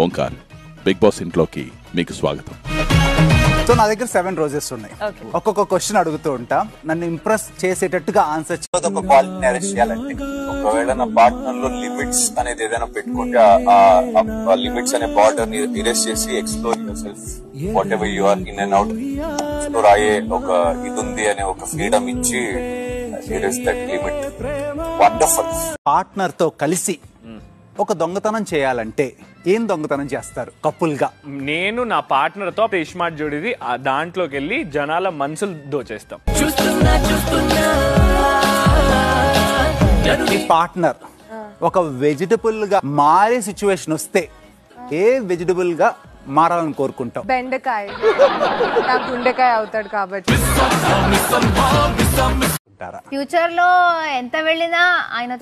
Omkar, big boss ఇంట్లోకి మీకు స్వాగతం. సో నా దగ్గర 7 రోజెస్ ఉన్నాయి. ఒక్కొక్క క్వశ్చన్ అడుగుతూ ఉంటా, నన్ను ఇంప్రెస్ చేసేటట్టుగా ఆన్సర్ ఒక క్వాలిటీని అరెస్ట్ చేయాలంటే ఒకవేళ నా పార్ట్నర్ లో లిమిట్స్ అనేది ఏదైనా పెట్టుకుంటే ఆ లిమిట్స్ అనే బార్డర్ ని ఇరేస్ చేసి explore yourself whatever you are in and out explore అయ్యే ఒక ఇది ఉంది అనే ఒక ఫ్రీడమ్ ఇచ్చి erase that limit. Wonderful. Partner తో కలిసి ఒక దొంగతనం చేయాలంటే ఏం దొంగతనం చేస్తారు కపుల్ గా? నేను నా పార్ట్నర్ తో ఇస్మార్ట్ జోడిది దాంట్లోకి వెళ్ళి జనాల మనసులు దోచేస్తాం. ఈ పార్ట్నర్ ఒక వెజిటబుల్ గా మారే సిచ్యువేషన్ వస్తే ఏ వెజిటబుల్ గా మారాలని కోరుకుంటాం? బెండకాయ. నాకు గుండెకాయ అవుతాడు కాబట్టి. ఫ్యూచర్ లో ఎంత వెళ్ళినా ఆయనతో